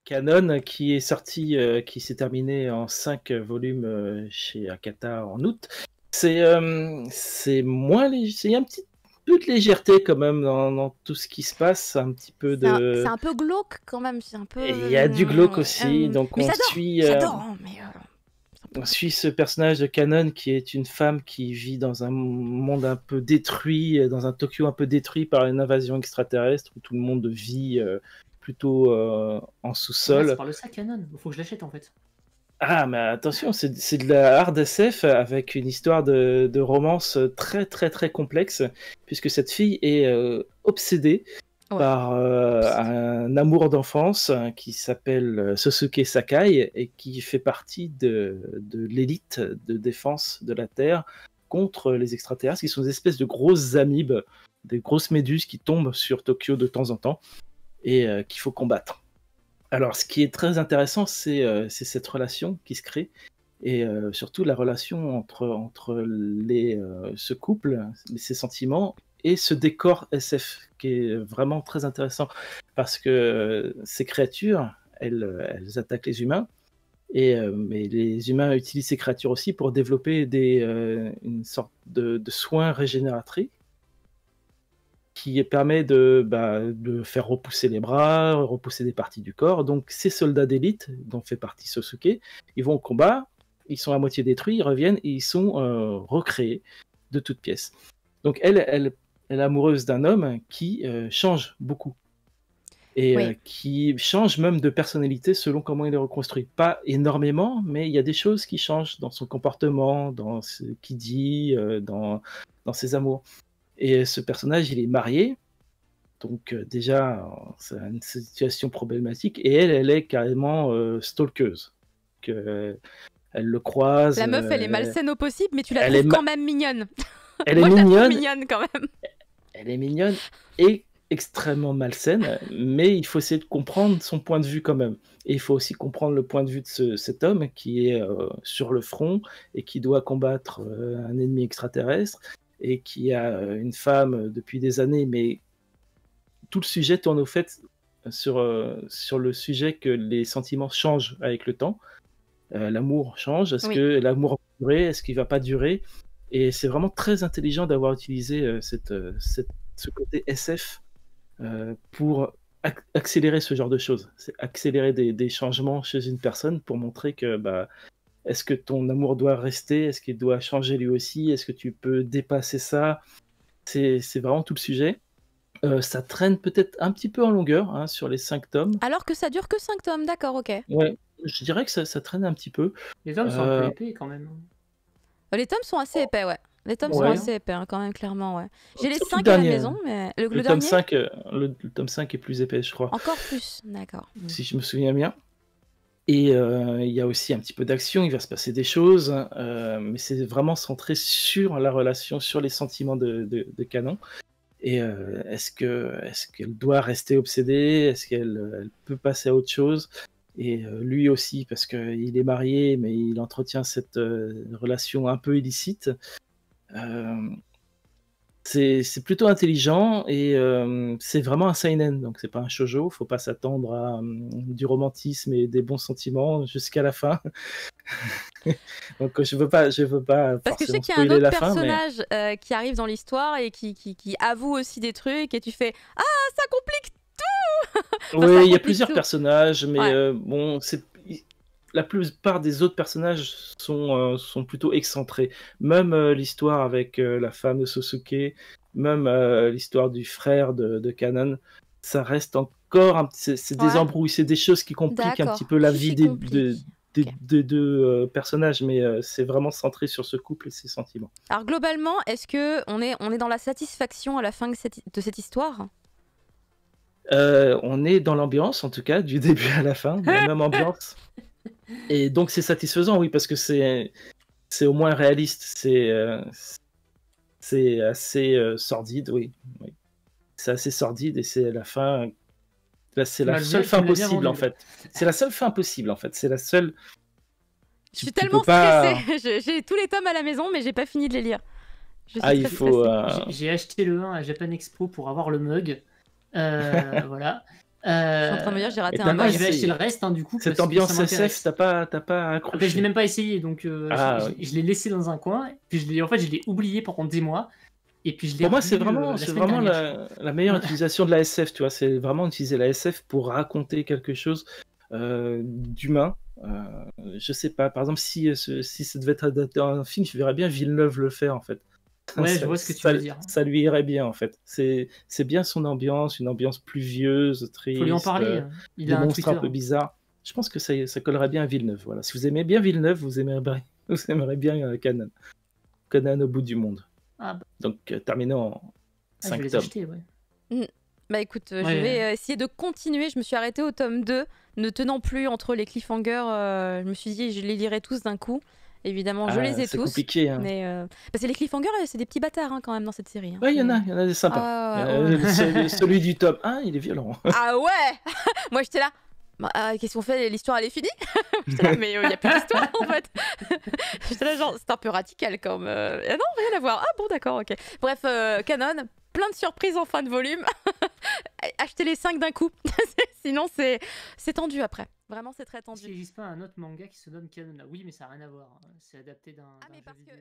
Canon qui est sorti, qui s'est terminé en 5 volumes chez Akata en août. C'est moins léger, il y a un petit peu de légèreté quand même dans tout ce qui se passe, un petit peu C'est de... un peu glauque quand même, c'est un peu... Et il y a du glauque aussi, donc mais j'adore, hein, mais... on suit ce personnage de Canon qui est une femme qui vit dans un monde un peu détruit, dans un Tokyo un peu détruit par une invasion extraterrestre où tout le monde vit plutôt en sous-sol. Ça parle de ça, Canon. Faut que je l'achète en fait. Ah, mais attention, c'est de la hard SF avec une histoire de romance très très très complexe, puisque cette fille est obsédée par un amour d'enfance qui s'appelle Sosuke Sakai et qui fait partie de l'élite de défense de la Terre contre les extraterrestres, qui sont des espèces de grosses amibes, des grosses méduses qui tombent sur Tokyo de temps en temps et qu'il faut combattre. Alors, ce qui est très intéressant, c'est cette relation qui se crée, et surtout la relation entre ce couple, ces sentiments, et ce décor SF, qui est vraiment très intéressant, parce que ces créatures, elles attaquent les humains, mais les humains utilisent ces créatures aussi pour développer une sorte de soins régénératrices, qui permet de faire repousser les bras, repousser des parties du corps. Donc ces soldats d'élite, dont fait partie Sosuke, ils vont au combat, ils sont à moitié détruits, ils reviennent et ils sont recréés de toutes pièces. Donc elle est amoureuse d'un homme qui change beaucoup. Et qui change même de personnalité selon comment il est reconstruit. Pas énormément, mais il y a des choses qui changent dans son comportement, dans ce qu'il dit, dans ses amours. Et ce personnage, il est marié, donc déjà, c'est une situation problématique. Et elle est carrément stalkeuse. Elle le croise. La meuf, elle est malsaine au possible, mais tu la trouves quand même mignonne. Elle Moi, est je mignonne. la trouve mignonne quand même. Elle est mignonne et extrêmement malsaine, mais il faut essayer de comprendre son point de vue quand même. Et il faut aussi comprendre le point de vue de cet homme qui est sur le front et qui doit combattre un ennemi extraterrestre, et qui a une femme depuis des années, mais tout le sujet tourne au fait sur le sujet que les sentiments changent avec le temps. L'amour change, est-ce que l'amour va durer, est-ce qu'il va pas durer? Et c'est vraiment très intelligent d'avoir utilisé ce côté SF pour accélérer ce genre de choses. C'est accélérer des changements chez une personne pour montrer que est-ce que ton amour doit rester? Est-ce qu'il doit changer lui aussi? Est-ce que tu peux dépasser ça? C'est vraiment tout le sujet. Ça traîne peut-être un petit peu en longueur hein, sur les 5 tomes. Alors que ça dure que 5 tomes, d'accord, ok. Ouais, je dirais que ça traîne un petit peu. Les tomes sont un peu épais quand même. Les tomes sont assez épais, ouais. Les tomes sont assez épais, hein, quand même, clairement, ouais. J'ai les 5 à la maison, mais le tome dernier 5, le tome 5 est plus épais, je crois. Encore plus, d'accord. Si je me souviens bien. Et il y a aussi un petit peu d'action, il va se passer des choses, mais c'est vraiment centré sur la relation, sur les sentiments de Canon. Et est-ce qu'elle doit rester obsédée? Est-ce qu'elle peut passer à autre chose? Et lui aussi, parce qu'il est marié, mais il entretient cette relation un peu illicite. C'est plutôt intelligent et c'est vraiment un seinen, donc c'est pas un shoujo, faut pas s'attendre à du romantisme et des bons sentiments jusqu'à la fin. Donc je veux pas parce que je sais qu'il y a un autre personnage qui arrive dans l'histoire et qui avoue aussi des trucs et tu fais « Ah, ça complique tout !» Oui, il y a plusieurs personnages, mais bon, la plupart des autres personnages sont plutôt excentrés. Même l'histoire avec la femme de Sosuke, même l'histoire du frère de Canon, ça reste encore... C'est des embrouilles, c'est des choses qui compliquent un petit peu la vie des deux personnages, mais c'est vraiment centré sur ce couple et ses sentiments. Alors globalement, est-ce qu'on est dans la satisfaction à la fin de cette histoire? On est dans l'ambiance, en tout cas, du début à la fin, dans la même ambiance. Et donc c'est satisfaisant, oui, parce que c'est au moins réaliste, c'est assez sordide, oui. C'est assez sordide et c'est la fin. C'est la seule fin possible en fait. C'est la seule fin possible en fait. C'est la seule. Je suis tellement stressée. J'ai tous les tomes à la maison, mais j'ai pas fini de les lire. Il faut. J'ai acheté le 1 à Japan Expo pour avoir le mug. Voilà. Je suis en train de me dire, j'ai raté un match. Je vais acheter le reste, du coup. Cette ambiance SF, t'as pas accroché. Je l'ai même pas essayé, donc je l'ai laissé dans un coin. Puis je l'ai oublié pendant des mois. Et puis pour moi, c'est vraiment la meilleure utilisation de la SF, tu vois. C'est vraiment utiliser la SF pour raconter quelque chose d'humain. Je sais pas, par exemple, si ça devait être adapté à un film, je verrais bien Villeneuve le faire, en fait. Ouais, je vois ce que tu veux dire. Ça lui irait bien, en fait. C'est bien son ambiance, une ambiance pluvieuse, triste. Faut lui en parler. Il a un monstre un peu bizarre. Je pense que ça collerait bien à Villeneuve. Voilà. Si vous aimez bien Villeneuve, vous aimerez bien Conan. Conan au bout du monde. Donc, terminé en 5 tomes. Acheter, ouais. Bah écoute, je vais essayer de continuer. Je me suis arrêtée au tome 2, ne tenant plus entre les cliffhangers. Je me suis dit, je les lirai tous d'un coup. Évidemment, je les ai tous. C'est compliqué. Hein. Mais parce que les cliffhangers, c'est des petits bâtards quand même dans cette série. Ouais, il y en a des sympas. Celui du top 1, il est violent. Ah ouais. Moi, j'étais là. Qu'est-ce qu'on fait? L'histoire, elle est finie? J'étais là, mais il n'y a plus d'histoire en fait. J'étais là, genre, c'est un peu radical comme. Non, rien à voir. Ah bon, d'accord, ok. Bref, Canon, plein de surprises en fin de volume. Achetez les 5 d'un coup. Sinon, c'est tendu après. Vraiment, c'est très tendu. Il n'existe pas un autre manga qui se nomme Canon. Oui, mais ça n'a rien à voir. C'est adapté d'un. Ah, mais parce que.